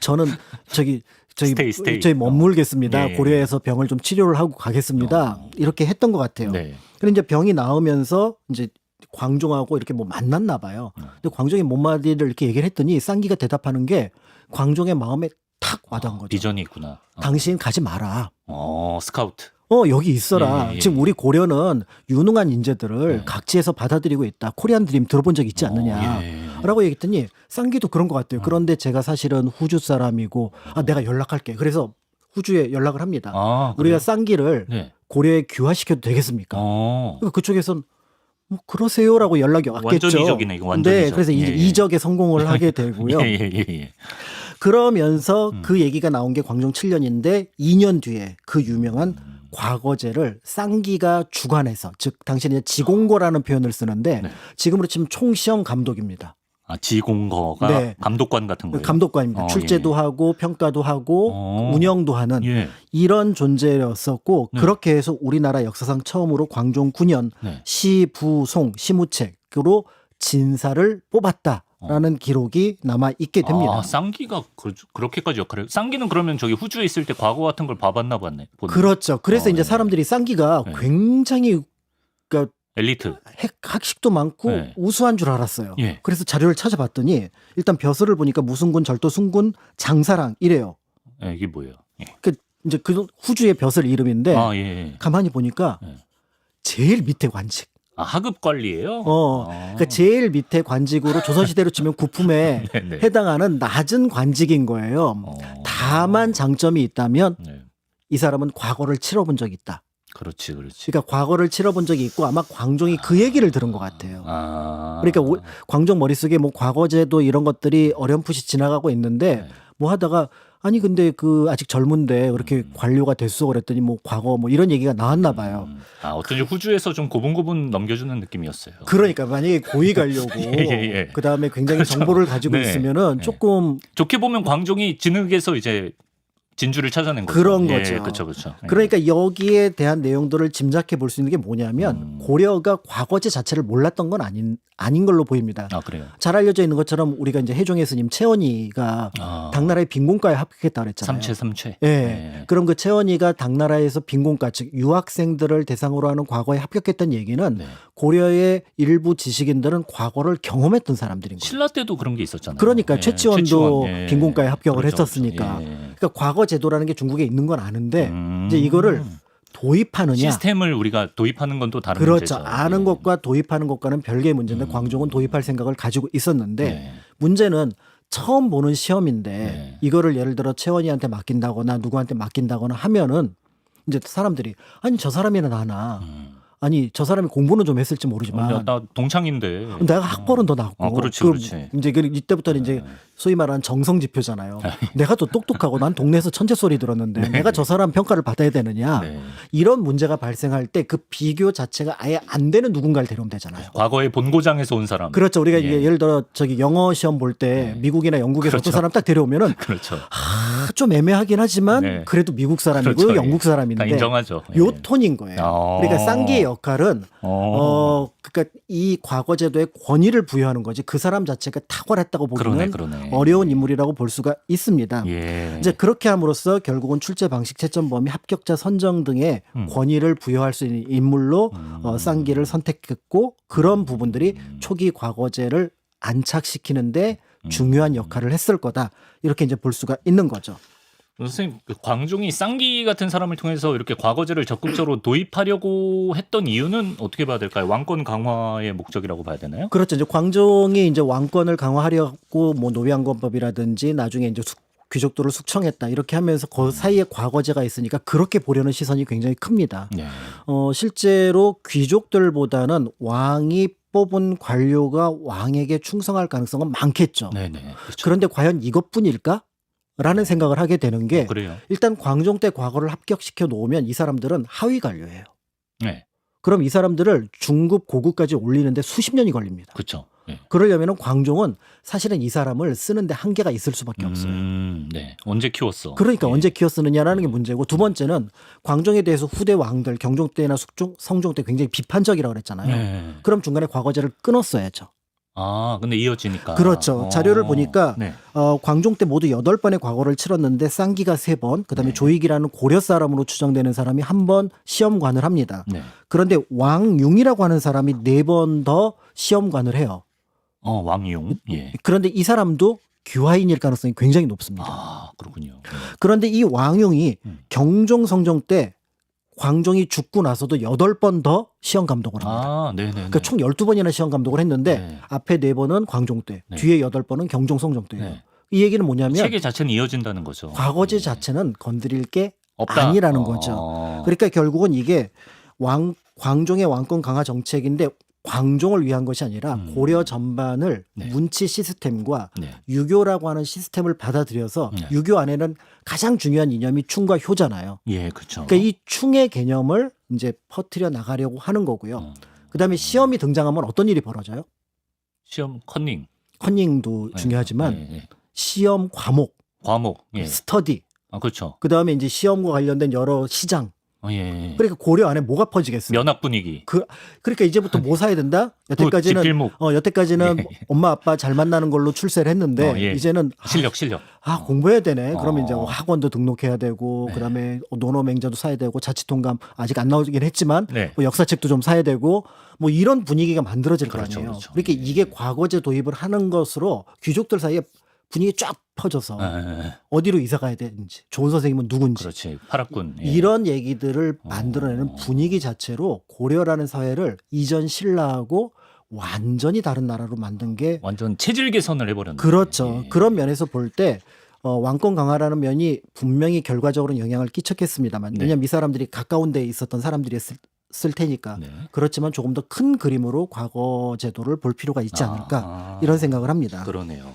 저는 저희 스테이. 머물겠습니다. 예. 고려에서 병을 좀 치료를 하고 가겠습니다. 이렇게 했던 것 같아요. 네. 그런데 이제 병이 나으면서 이제 광종하고 이렇게 뭐 만났나 봐요. 근데 광종이 뭔 말을 이렇게 얘기를 했더니 쌍기가 대답하는 게 광종의 마음에 탁 와닿은 거죠. 비전이 있구나. 당신 가지 마라. 스카우트. 여기 있어라. 예, 예. 지금 우리 고려는 유능한 인재들을 네. 각지에서 받아들이고 있다. 코리안 드림 들어본 적 있지 않느냐. 예. 라고 얘기했더니 쌍기도 그런 것 같아요. 그런데 제가 사실은 후주 사람이고 내가 연락할게. 그래서 후주에 연락을 합니다. 아, 우리가 그래요? 쌍기를 네. 고려에 귀화시켜도 되겠습니까? 그러니까 그쪽에서는 뭐 그러세요라고 연락이 왔겠죠. 완전 이적이네, 이거 완전 네, 이적. 그래서 이제 예. 이적에 성공을 하게 되고요. 예. 그러면서 그 얘기가 나온 게 광종 7년인데 2년 뒤에 그 유명한 과거제를 쌍기가 주관해서, 즉 당신이 지공고라는 표현을 쓰는데 네. 지금으로 치면 총시험 감독입니다. 아, 지공거가 네. 감독관 같은 거예요. 감독관입니다. 출제도 예. 하고 평가도 하고 운영도 하는 예. 이런 존재였었고 네. 그렇게 해서 우리나라 역사상 처음으로 광종 9년 네. 시부송 시무책으로 진사를 뽑았다라는 기록이 남아 있게 됩니다. 아, 쌍기가 그렇게까지 역할을. 쌍기는 그러면 저기 후주에 있을 때 과거 같은 걸 봐봤나 보네. 그렇죠. 그래서 이제 예. 사람들이 쌍기가 네. 굉장히 그러니까 엘리트. 학식도 많고 네. 우수한 줄 알았어요. 예. 그래서 자료를 찾아봤더니 일단 벼슬을 보니까 무승군, 절도순군, 장사랑 이래요. 예, 이게 뭐예요? 예. 이제 그 후주의 벼슬 이름인데 아, 예. 가만히 보니까 네. 제일 밑에 관직. 아, 하급 관리예요? 그러니까 제일 밑에 관직으로 조선시대로 치면 구품에 네. 해당하는 낮은 관직인 거예요. 다만 장점이 있다면 네. 이 사람은 과거를 치러본 적이 있다. 그렇지. 그러니까 과거를 치러본 적이 있고 아마 광종이 그 얘기를 들은 것 같아요. 아. 그러니까 광종 머릿속에 뭐 과거제도 이런 것들이 어렴풋이 지나가고 있는데 네. 뭐 하다가 아니 근데 그 아직 젊은데 그렇게 관료가 됐어 그랬더니 뭐 과거 뭐 이런 얘기가 나왔나 봐요. 아, 어쩐지 후주에서 좀 고분고분 넘겨주는 느낌이었어요. 그러니까 만약에 고위 관료고 예. 그다음에 굉장히 그렇죠. 정보를 가지고 네. 있으면은 네. 조금 좋게 보면 광종이 진흙에서 이제 진주를 찾아낸 거죠. 그런 예, 거죠. 그렇죠. 예. 그러니까 여기에 대한 내용들을 짐작해 볼 수 있는 게 뭐냐면 고려가 과거제 자체를 몰랐던 건 아닌 걸로 보입니다. 아, 그래요. 잘 알려져 있는 것처럼 우리가 이제 해종의 스님 채원이가 당나라의 빈곤과에 합격했다 그랬잖아요. 삼체. 예. 네. 그럼 그 채원이가 당나라에서 빈곤과 즉 유학생들을 대상으로 하는 과거에 합격했던 얘기는 네. 고려의 일부 지식인들은 과거를 경험했던 사람들인 거예요. 신라 때도 그런 게 있었잖아요. 그러니까 예, 최치원도 예. 빈곤과에 합격을 그렇죠, 했었으니까. 그렇죠. 예. 그러니까 과거 제도라는 게 중국에 있는 건 아는데 이제 이거를 도입하느냐. 시스템을 우리가 도입하는 건 또 다른 그렇죠. 문제죠. 아는 예. 것과 도입하는 것과는 별개의 문제인데 광종은 도입할 생각을 가지고 있었는데 네. 문제는 처음 보는 시험인데 네. 이거를 예를 들어 채원이한테 맡긴다거나 누구한테 맡긴다거나 하면은 이제 사람들이 아니 저 사람이나 나나 아니 저 사람이 공부는 좀 했을지 모르지만 나 동창인데. 내가 학벌은 더 낮고 그렇지, 그렇지. 이제 이때부터는 이제 소위 말하는 정성 지표잖아요. 내가 더 똑똑하고 난 동네에서 천재 소리 들었는데 내가 저 사람 평가를 받아야 되느냐 네. 이런 문제가 발생할 때 그 비교 자체가 아예 안 되는 누군가를 데려오면 되잖아요. 과거의 본고장에서 온 사람. 그렇죠. 우리가 예. 이게 예를 들어 저기 영어 시험 볼 때 미국이나 영국에서 그렇죠. 어떤 사람 딱 데려오면은 그렇죠. 좀 애매하긴 하지만 네. 그래도 미국 사람이고 그렇죠. 영국 다 사람인데 인정하죠. 요 예. 톤인 거예요. 그러니까 쌍기의 역할은 그러니까 이 과거제도에 권위를 부여하는 거지 그 사람 자체가 탁월했다고 보기는 그러네. 어려운 인물이라고 볼 수가 있습니다. 예. 이제 그렇게 함으로써 결국은 출제 방식, 채점 범위, 합격자 선정 등의 권위를 부여할 수 있는 인물로 쌍기를 선택했고 그런 부분들이 초기 과거제를 안착시키는데 중요한 역할을 했을 거다. 이렇게 이제 볼 수가 있는 거죠. 선생님, 그 광종이 쌍기 같은 사람을 통해서 이렇게 과거제를 적극적으로 도입하려고 했던 이유는 어떻게 봐야 될까요? 왕권 강화의 목적이라고 봐야 되나요? 그렇죠. 이제 광종이 이제 왕권을 강화하려고 뭐 노량건법이라든지 나중에 이제 귀족들을 숙청했다 이렇게 하면서 그 사이에 과거제가 있으니까 그렇게 보려는 시선이 굉장히 큽니다. 네. 실제로 귀족들보다는 왕이 뽑은 관료가 왕에게 충성할 가능성은 많겠죠. 네네. 그렇죠. 그런데 과연 이것뿐일까? 라는 생각을 하게 되는 게 그래요. 일단 광종 때 과거를 합격시켜 놓으면 이 사람들은 하위 관료예요. 네. 그럼 이 사람들을 중급 고급까지 올리는데 수십 년이 걸립니다. 그렇죠. 네. 그러려면 광종은 사실은 이 사람을 쓰는데 한계가 있을 수밖에 없어요. 네. 언제 키웠어? 그러니까 예. 언제 키워 쓰느냐라는 게 문제고 두 번째는 광종에 대해서 후대 왕들 경종 때나 성종 때 굉장히 비판적이라고 그랬잖아요. 네. 그럼 중간에 과거제를 끊었어야죠. 아, 근데 이어지니까. 그렇죠. 자료를 보니까 네. 광종 때 모두 8번의 과거를 치렀는데 쌍기가 3번, 그다음에 조익이라는 고려 사람으로 추정되는 사람이 1번 시험관을 합니다. 네. 그런데 왕융이라고 하는 사람이 4번 더 시험관을 해요. 왕용. 예. 그런데 이 사람도 귀화인일 가능성이 굉장히 높습니다. 아, 그렇군요. 그런데 이 왕용이 경종 성종 때 광종이 죽고 나서도 8번 더 시험 감독을 합니다. 아, 네네. 그러니까 총 12번이나 시험 감독을 했는데 네. 앞에 4번은 광종 때, 네. 뒤에 8번은 경종 성종 때예요. 네. 이 얘기는 뭐냐면 체계 자체는 이어진다는 거죠. 과거제 네. 자체는 건드릴 게 없다. 아니라는 거죠. 그러니까 결국은 이게 광종의 왕권 강화 정책인데 광종을 위한 것이 아니라 고려 전반을 네. 문치 시스템과 네. 유교라고 하는 시스템을 받아들여서 네. 유교 안에는 가장 중요한 이념이 충과 효잖아요. 예, 그렇죠. 그러니까 이 충의 개념을 이제 퍼뜨려 나가려고 하는 거고요. 그다음에 시험이 등장하면 어떤 일이 벌어져요? 시험 컨닝. 컨닝도 네. 중요하지만 네. 시험 과목, 과목. 예. 스터디, 아, 그렇죠. 그다음에 이제 시험과 관련된 여러 시장. 예. 그러니까 고려 안에 뭐가 퍼지겠어요? 면학 분위기. 그러니까 이제부터 뭐 사야 된다? 여태까지는 집필목. 여태까지는 예. 엄마 아빠 잘 만나는 걸로 출세를 했는데 예. 이제는 실력. 공부해야 되네. 그러면 이제 어. 학원도 등록해야 되고 네. 그다음에 논어맹자도 사야 되고 자치통감 아직 안 나오긴 했지만 네. 뭐 역사책도 좀 사야 되고 뭐 이런 분위기가 만들어질 그렇죠, 거 아니에요. 그렇죠. 그러니까 예. 이게 과거제 도입을 하는 것으로 귀족들 사이에 분위기 쫙 퍼져서 예. 어디로 이사 가야 되는지 좋은 선생님은 누군지 그렇지. 파락군. 예. 이런 얘기들을 만들어내는 분위기 자체로 고려라는 사회를 이전 신라하고 완전히 다른 나라로 만든 게 완전 체질 개선을 해버렸네. 그렇죠. 예. 그런 면에서 볼 때 왕권 강화라는 면이 분명히 결과적으로 영향을 끼쳤겠습니다만 네. 왜냐하면 이 사람들이 가까운 데에 있었던 사람들이었을 테니까 네. 그렇지만 조금 더 큰 그림으로 과거 제도를 볼 필요가 있지 않을까 이런 생각을 합니다. 그러네요.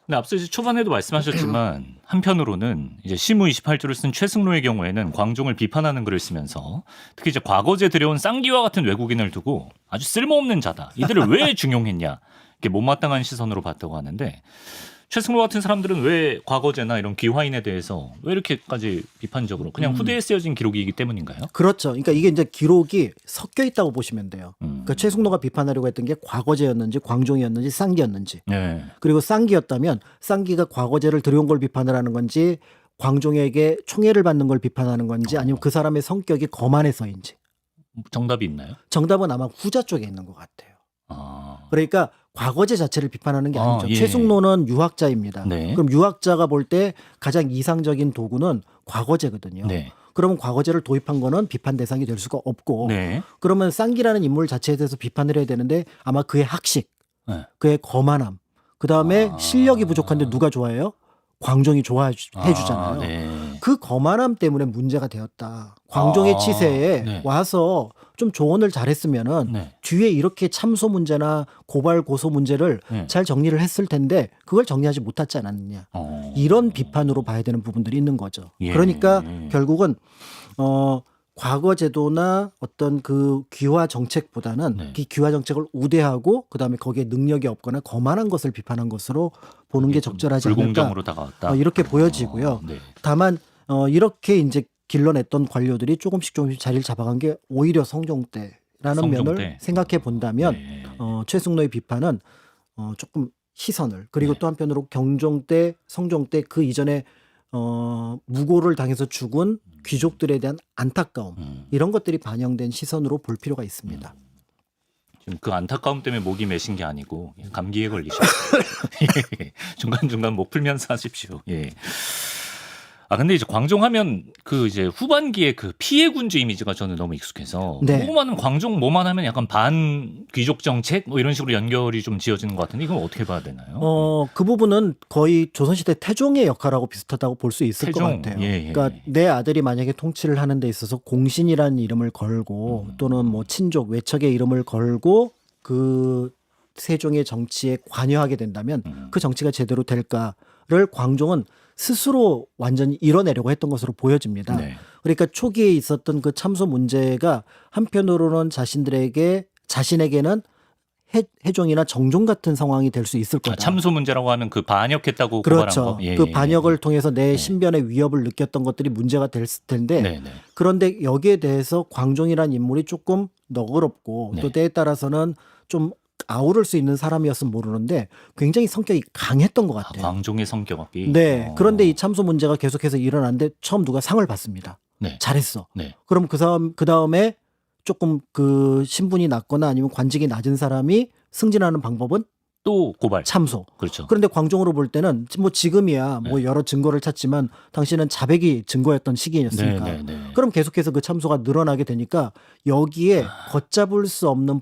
근데 앞서 이제 초반에도 말씀하셨지만 한편으로는 이제 시무 28조를 쓴 최승로의 경우에는 광종을 비판하는 글을 쓰면서 특히 이제 과거제 들여온 쌍기와 같은 외국인을 두고 아주 쓸모없는 자다. 이들을 왜 중용했냐. 이렇게 못마땅한 시선으로 봤다고 하는데 최승로 같은 사람들은 왜 과거제나 이런 귀화인에 대해서 왜 이렇게까지 비판적으로 그냥 후대에 쓰여진 기록이기 때문인가요? 그렇죠. 그러니까 이게 이제 기록이 섞여 있다고 보시면 돼요. 그러니까 최승로가 비판하려고 했던 게 과거제였는지 광종이었는지 쌍기였는지. 네. 그리고 쌍기였다면 쌍기가 과거제를 들여온 걸 비판을 건지 광종에게 총애를 받는 걸 비판하는 건지 아니면 그 사람의 성격이 거만해서인지. 정답이 있나요? 정답은 아마 후자 쪽에 있는 것 같아요. 아. 그러니까 과거제 자체를 비판하는 게 아니죠. 예. 최승로는 유학자입니다. 네. 그럼 유학자가 볼 때 가장 이상적인 도구는 과거제거든요. 네. 그러면 과거제를 도입한 거는 비판 대상이 될 수가 없고 네. 그러면 쌍기라는 인물 자체에 대해서 비판을 해야 되는데 아마 그의 학식, 네. 그의 거만함, 그다음에 실력이 부족한데 누가 좋아해요? 광종이 좋아해 주잖아요. 네. 그 거만함 때문에 문제가 되었다. 광종의 치세에 네. 와서 좀 조언을 잘했으면은 네. 뒤에 이렇게 참소 문제나 고발 고소 문제를 네. 잘 정리를 했을 텐데 그걸 정리하지 못하지 않았느냐. 이런 비판으로 봐야 되는 부분들이 있는 거죠. 예. 그러니까 결국은 과거 제도나 어떤 그 귀화 정책보다는 네. 그 귀화 정책을 우대하고 그다음에 거기에 능력이 없거나 거만한 것을 비판한 것으로 보는 게 좀 적절하지 않을까 불공정으로 다가왔다. 이렇게 보여지고요. 네. 다만 이렇게 이제 길러냈던 관료들이 조금씩 자리를 잡아간 게 오히려 성종 때라는 성종 면을 때. 생각해 본다면 네. 최승로의 비판은 조금 시선을 그리고 네. 또 한편으로 경종 때, 성종 때 그 이전에 무고를 당해서 죽은 귀족들에 대한 안타까움 이런 것들이 반영된 시선으로 볼 필요가 있습니다. 지금 그 안타까움 때문에 목이 메신 게 아니고 감기에 걸리셨어요. 중간중간 목 풀면서 하십시오. 예. 아 근데 이제 광종하면 그 이제 후반기에 그 피해 군주 이미지가 저는 너무 익숙해서 네. 뭐만 광종 뭐만 하면 약간 반 귀족 정책 뭐 이런 식으로 연결이 좀 지어지는 것 같은데 이건 어떻게 봐야 되나요? 그 부분은 거의 조선시대 태종의 역할하고 비슷하다고 볼 수 있을 것 태종. 같아요. 예, 예. 그러니까 내 아들이 만약에 통치를 하는 데 있어서 공신이라는 이름을 걸고 또는 뭐 친족, 외척의 이름을 걸고 그 세종의 정치에 관여하게 된다면 그 정치가 제대로 될까를 광종은 스스로 완전히 이뤄내려고 했던 것으로 보여집니다. 네. 그러니까 초기에 있었던 그 참소 문제가 한편으로는 자신에게는 해종이나 정종 같은 상황이 될 수 있을 거다. 참소 문제라고 하면 그 반역했다고 고발한 그렇죠. 거. 예, 그 예, 반역을 예. 통해서 내 신변의 위협을 느꼈던 것들이 문제가 됐을 텐데 네, 네. 그런데 여기에 대해서 광종이라는 인물이 조금 너그럽고 네. 또 때에 따라서는 좀 아우를 수 있는 사람이었으면 모르는데 굉장히 성격이 강했던 것 같아요. 광종의 성격이. 네. 그런데 이 참소 문제가 계속해서 일어났는데 처음 누가 상을 받습니다. 네. 잘했어. 네. 그럼 그 다음에 조금 그 신분이 낮거나 아니면 관직이 낮은 사람이 승진하는 방법은 또 고발. 참소. 그렇죠. 그런데 광종으로 볼 때는 뭐 지금이야 뭐 여러 증거를 찾지만 당시는 자백이 증거였던 시기였으니까. 네, 네, 네. 그럼 계속해서 그 참소가 늘어나게 되니까 여기에 걷잡을 수 없는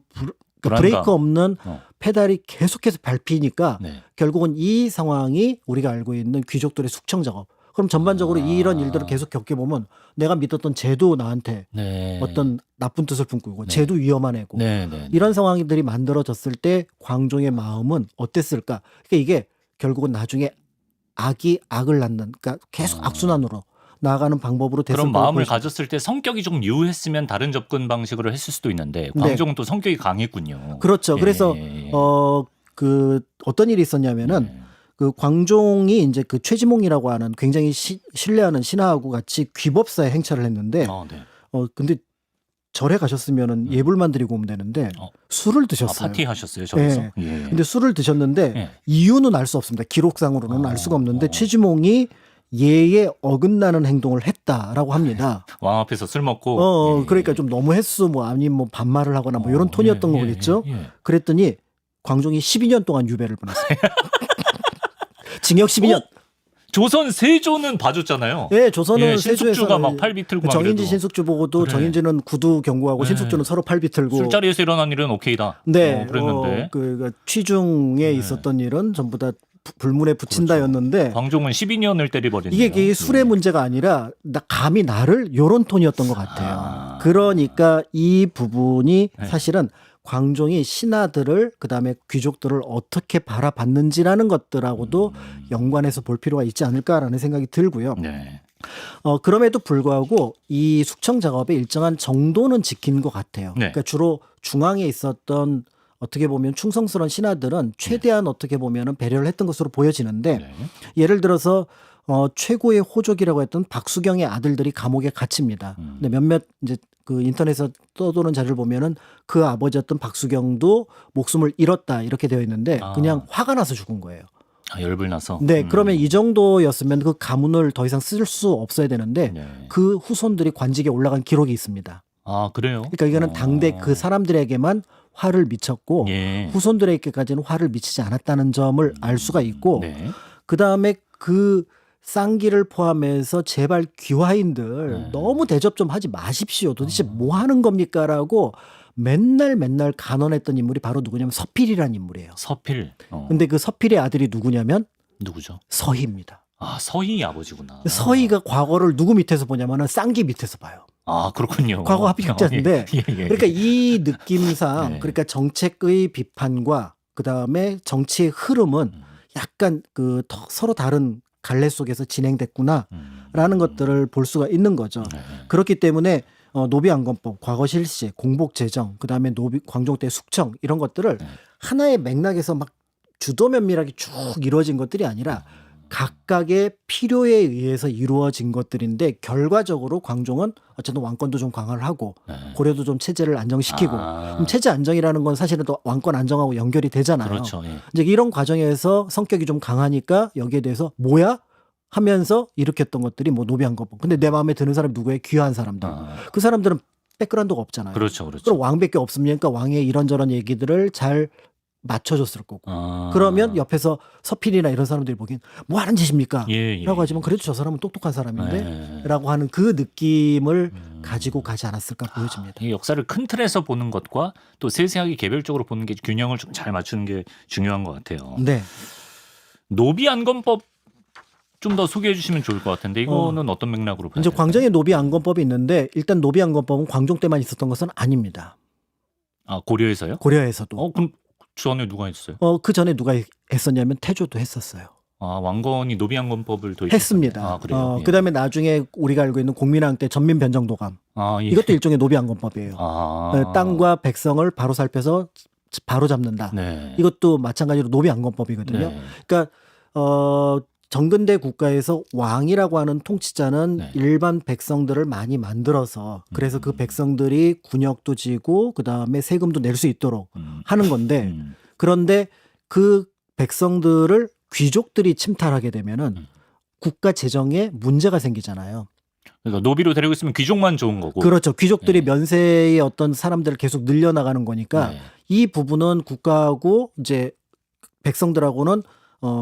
불안감. 브레이크 없는 어. 페달이 계속해서 밟히니까 네. 결국은 이 상황이 우리가 알고 있는 귀족들의 숙청 작업. 그럼 전반적으로 이런 일들을 계속 겪어보면 내가 믿었던 제도 나한테 네. 어떤 나쁜 뜻을 품고 있고 제도 위험한 애고 네, 네. 이런 상황들이 만들어졌을 때 광종의 마음은 어땠을까? 그러니까 이게 결국은 나중에 악이 악을 낳는 그러니까 계속 악순환으로 나아가는 방법으로 됐을 그런 거라고 마음을 보여집니다. 가졌을 때 성격이 좀 유했으면 다른 접근 방식으로 했을 수도 있는데 네. 광종은 또 성격이 강했군요. 그렇죠. 예, 그래서 예, 예. 그 어떤 일이 있었냐면은 네. 그 광종이 이제 그 최지몽이라고 하는 굉장히 신뢰하는 신하하고 같이 귀법사에 행차를 했는데 네. 근데 절에 가셨으면은 예불만 드리고 오면 되는데 술을 드셨어요. 파티 하셨어요, 저기서. 네. 예. 근데 술을 드셨는데 예. 이유는 알 수 없습니다. 기록상으로는 알 수가 없는데 어. 최지몽이 예에 어긋나는 행동을 했다라고 합니다. 왕 앞에서 술 먹고. 예. 그러니까 좀 너무했어 뭐 아니면 뭐 반말을 하거나 뭐 이런 톤이었던 예, 거겠죠. 예, 예. 그랬더니 광종이 12년 동안 유배를 보냈어요. 징역 12년. 조선 세조는 봐줬잖아요. 예, 조선은 예, 신숙주가 세조에서 막 팔 비틀고 막 정인지 그래도. 신숙주 보고도 그래. 정인지는 구두 경고하고 네. 신숙주는 서로 팔 비틀고 술자리에서 일어난 일은 오케이다. 네, 그랬는데 그 취중에 있었던 일은 전부 다 불문에 붙인다였는데 광종은 12년을 때려버리는. 이게 술의 문제가 아니라 나 감히 나를 요런 톤이었던 것 같아요. 그러니까 이 부분이 네. 사실은 광종이 신하들을 그다음에 귀족들을 어떻게 바라봤는지라는 것들하고도 연관해서 볼 필요가 있지 않을까라는 생각이 들고요. 네. 그럼에도 불구하고 이 숙청 작업에 일정한 정도는 지킨 것 같아요. 네. 그러니까 주로 중앙에 있었던 어떻게 보면 충성스러운 신하들은 최대한 어떻게 보면은 배려를 했던 것으로 보여지는데 네. 예를 들어서 최고의 호족이라고 했던 박수경의 아들들이 감옥에 갇힙니다. 근데 몇몇 이제 그 인터넷에서 떠도는 자료를 보면은 그 아버지였던 박수경도 목숨을 잃었다 이렇게 되어 있는데 그냥 화가 나서 죽은 거예요. 열불 나서. 네, 그러면 이 정도였으면 그 가문을 더 이상 쓸 수 없어야 되는데 네. 그 후손들이 관직에 올라간 기록이 있습니다. 아 그래요? 그러니까 이거는 당대 그 사람들에게만 화를 미쳤고 예. 후손들에게까지는 화를 미치지 않았다는 점을 알 수가 있고 네. 그 다음에 그 쌍기를 포함해서 제발 귀화인들 너무 대접 좀 하지 마십시오. 도대체 뭐 하는 겁니까라고 맨날 간언했던 인물이 바로 누구냐면 서필이라는 인물이에요. 서필. 근데 그 서필의 아들이 누구냐면 누구죠? 서희입니다. 아 서희 아버지구나. 서희가 과거를 누구 밑에서 보냐면은 쌍기 밑에서 봐요. 아 그렇군요. 과거 합의격자인데 예, 예. 그러니까 이 느낌상 네. 그러니까 정책의 비판과 그 다음에 정치의 흐름은 약간 그 서로 다른 갈래 속에서 진행됐구나라는 것들을 볼 수가 있는 거죠. 네. 그렇기 때문에 노비안건법, 과거 실시, 공복 제정, 그다음에 노비 광종 때 숙청 이런 것들을 네. 하나의 맥락에서 막 주도 면밀하게 쭉 이루어진 것들이 아니라 각각의 필요에 의해서 이루어진 것들인데 결과적으로 광종은 어쨌든 왕권도 좀 강화를 하고 네. 고려도 좀 체제를 안정시키고 아. 그럼 체제 안정이라는 건 사실은 또 왕권 안정하고 연결이 되잖아요. 그렇죠. 예. 이제 이런 과정에서 성격이 좀 강하니까 여기에 대해서 뭐야? 하면서 일으켰던 것들이 뭐 노비안건법. 근데 내 마음에 드는 사람이 누구예요? 귀화한 사람들. 그 사람들은 백그라운드가 없잖아요. 그렇죠. 그렇죠. 그럼 왕밖에 없습니까? 왕의 이런저런 얘기들을 잘 맞춰줬을 거고. 그러면 옆에서 서필이나 이런 사람들이 보기엔 뭐 하는 짓입니까? 예, 예. 라고 하지만 그래도 저 사람은 똑똑한 사람인데 예. 라고 하는 그 느낌을 가지고 가지 않았을까 보여집니다. 이 역사를 큰 틀에서 보는 것과 또 세세하게 개별적으로 보는 게 균형을 좀 잘 맞추는 게 중요한 것 같아요. 네. 노비안건법 좀 더 소개해 주시면 좋을 것 같은데 이거는 어떤 맥락으로 봐야 이제 될까요? 광정의 노비안건법이 있는데 일단 노비안건법은 광종 때만 있었던 것은 아닙니다. 아, 고려에서요? 고려에서도. 그럼 전에 누가 했어요? 그 전에 누가 했었냐면 태조도 했었어요. 아, 왕건이 노비안건법을 도입했어요. 했습니다. 아, 그래요? 예. 그다음에 나중에 우리가 알고 있는 공민왕 때 전민변정도감. 아, 예. 이것도 일종의 노비안건법이에요. 아. 땅과 백성을 바로 살펴서 바로 잡는다. 네. 이것도 마찬가지로 노비안건법이거든요. 네. 그러니까 정근대 국가에서 왕이라고 하는 통치자는 네. 일반 백성들을 많이 만들어서 그래서 그 백성들이 군역도 지고 그다음에 세금도 낼 수 있도록 하는 건데 그런데 그 백성들을 귀족들이 침탈하게 되면은 국가 재정에 문제가 생기잖아요. 그러니까 노비로 데리고 있으면 귀족만 좋은 거고. 그렇죠. 귀족들이 네. 면세의 어떤 사람들을 계속 늘려나가는 거니까 네. 이 부분은 국가하고 이제 백성들하고는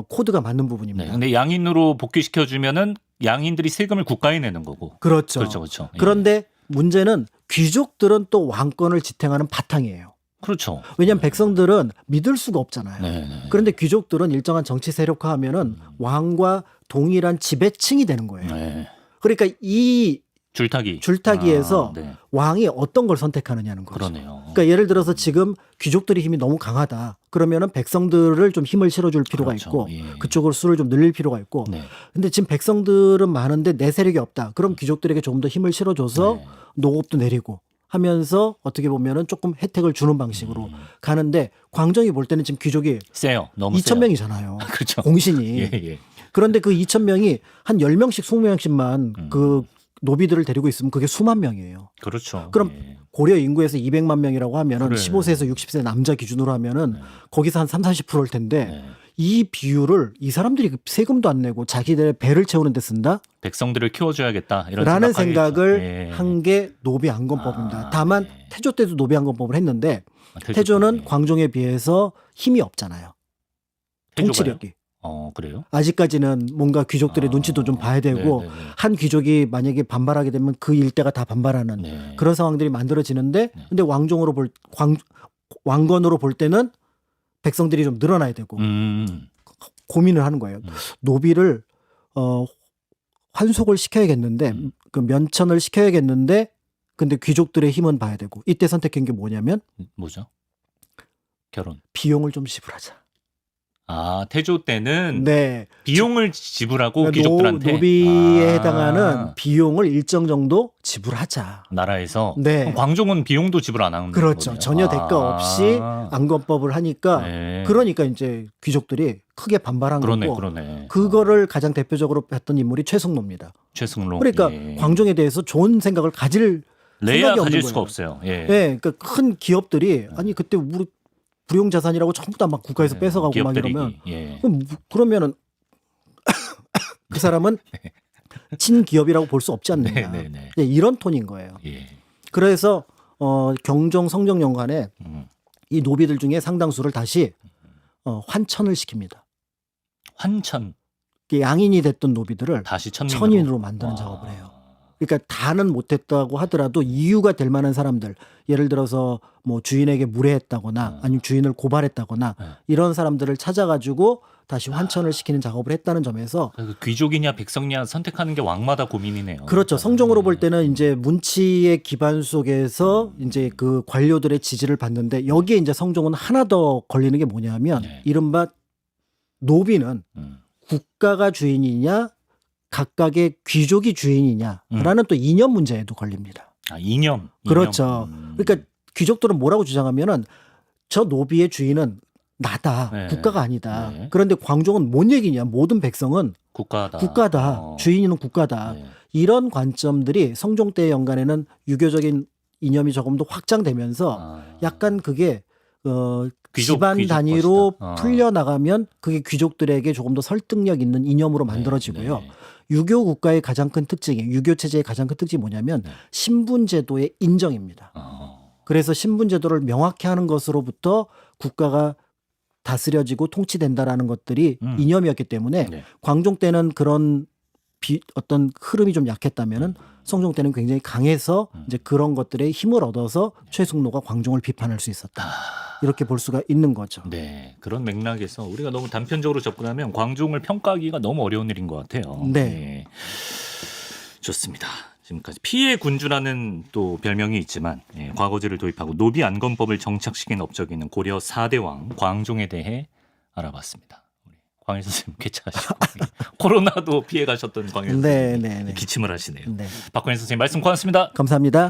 코드가 맞는 부분입니다. 네. 근데 양인으로 복귀시켜 주면은 양인들이 세금을 국가에 내는 거고. 그렇죠. 그렇죠. 그렇죠. 예. 그런데 문제는 귀족들은 또 왕권을 지탱하는 바탕이에요. 그렇죠. 왜냐하면 백성들은 믿을 수가 없잖아요. 네, 네. 그런데 귀족들은 일정한 정치 세력화하면은 왕과 동일한 지배층이 되는 거예요. 네. 그러니까 이 줄타기. 줄타기에서 네. 왕이 어떤 걸 선택하느냐는 거죠. 그러네요. 그러니까 예를 들어서 지금 귀족들의 힘이 너무 강하다. 그러면은 백성들을 좀 힘을 실어줄 필요가 그렇죠. 있고 예. 그쪽으로 수를 좀 늘릴 필요가 있고. 네. 근데 지금 백성들은 많은데 내 세력이 없다. 그럼 귀족들에게 조금 더 힘을 실어줘서 네. 노급도 내리고 하면서 어떻게 보면은 조금 혜택을 주는 방식으로 가는데 광정이 볼 때는 지금 귀족이 세요. 너무 2,000명이잖아요. 그렇죠. 공신이. 예, 예. 그런데 그 2,000명이 한 10명씩 20명씩만 그 노비들을 데리고 있으면 그게 수만 명이에요. 그렇죠. 그럼 예. 고려 인구에서 200만 명이라고 하면은 그래. 15세에서 60세 남자 기준으로 하면은 거기서 한 30~40%일 텐데 네. 이 비율을 이 사람들이 세금도 안 내고 자기들의 배를 채우는 데 쓴다? 백성들을 키워줘야겠다 이런 라는 생각하겠죠. 생각을 예. 한 게 노비안건법입니다. 아, 다만 네. 태조 때도 노비안건법을 했는데 태조 태조는 때. 광종에 비해서 힘이 없잖아요. 태조가요? 통치력이. 그래요? 아직까지는 뭔가 귀족들의 아, 눈치도 좀 봐야 되고 네, 네, 네. 한 귀족이 만약에 반발하게 되면 그 일대가 다 반발하는 네. 그런 상황들이 만들어지는데 근데 왕건으로 볼 때는 백성들이 좀 늘어나야 되고 고민을 하는 거예요. 노비를 환속을 시켜야겠는데 그 면천을 시켜야겠는데 근데 귀족들의 힘은 봐야 되고 이때 선택한 게 뭐냐면 뭐죠? 결혼. 비용을 좀 지불하자. 아, 태조 때는 네. 비용을 지불하고 그러니까 귀족들한테 노비에 아, 해당하는 비용을 일정 정도 지불하자. 나라에서 네. 그럼 광종은 비용도 지불 안 하는 그렇죠. 거네요. 전혀 대가 없이 안건법을 하니까 네. 그러니까 이제 귀족들이 크게 반발한 그러네, 거고 그러네. 그거를 가장 대표적으로 했던 인물이 최승로입니다. 최승로. 그러니까 예. 광종에 대해서 좋은 생각을 가질 레야 생각이 가질 없는 수가 거예요. 없어요. 예. 네, 그러니까 큰 기업들이 아니 그때 우리 불용 자산이라고 전부 다 막 국가에서 뺏어가고 막 기업들이, 이러면 예. 그러면은 그 사람은 친기업이라고 볼 수 없지 않느냐. 네, 네. 네, 이런 톤인 거예요. 예. 그래서 경종 성종연간에 이 노비들 중에 상당수를 다시 환천을 시킵니다. 환천 양인이 됐던 노비들을 다시 천인으로 만드는 와. 작업을 해요. 그러니까 다는 못했다고 하더라도 이유가 될 만한 사람들, 예를 들어서 뭐 주인에게 무례했다거나 아니면 주인을 고발했다거나 이런 사람들을 찾아가지고 다시 환천을 시키는 작업을 했다는 점에서 그 귀족이냐 백성이냐 선택하는 게 왕마다 고민이네요. 그렇죠. 성종으로 볼 때는 이제 문치의 기반 속에서 이제 그 관료들의 지지를 받는데 여기에 이제 성종은 하나 더 걸리는 게 뭐냐면 네. 이른바 노비는 국가가 주인이냐 각각의 귀족이 주인이냐라는 또 이념 문제에도 걸립니다. 아, 이념. 그렇죠. 그러니까 귀족들은 뭐라고 주장하면은 저 노비의 주인은 나다. 네. 국가가 아니다. 네. 그런데 광종은 뭔 얘기냐? 모든 백성은 국가다. 국가다. 주인은 국가다. 네. 이런 관점들이 성종때 연간에는 유교적인 이념이 조금 더 확장되면서 아. 약간 그게 귀족 집안 단위로 것이다. 풀려나가면 그게 귀족들에게 조금 더 설득력 있는 이념으로 만들어지고요. 네. 유교 국가의 가장 큰 특징이 유교 체제의 가장 큰 특징이 뭐냐면 네. 신분 제도의 인정입니다. 그래서 신분 제도를 명확히 하는 것으로부터 국가가 다스려지고 통치된다라는 것들이 이념이었기 때문에 네. 광종 때는 그런 어떤 흐름이 좀 약했다면은 성종 때는 굉장히 강해서 이제 그런 것들에 힘을 얻어서 최숙로가 광종을 비판할 수 있었다. 이렇게 볼 수가 있는 거죠. 네, 그런 맥락에서 우리가 너무 단편적으로 접근하면 광종을 평가하기가 너무 어려운 일인 것 같아요. 네. 좋습니다. 지금까지 피해 군주라는 또 별명이 있지만 과거제를 도입하고 노비 안건법을 정착시킨 업적이 있는 고려 4대 왕 광종에 대해 알아봤습니다. 우리 광일 선생님 괜찮으시고 코로나도 피해 가셨던 광일 선생님 네. 기침을 하시네요. 네. 박광일 선생님 말씀 고맙습니다. 감사합니다.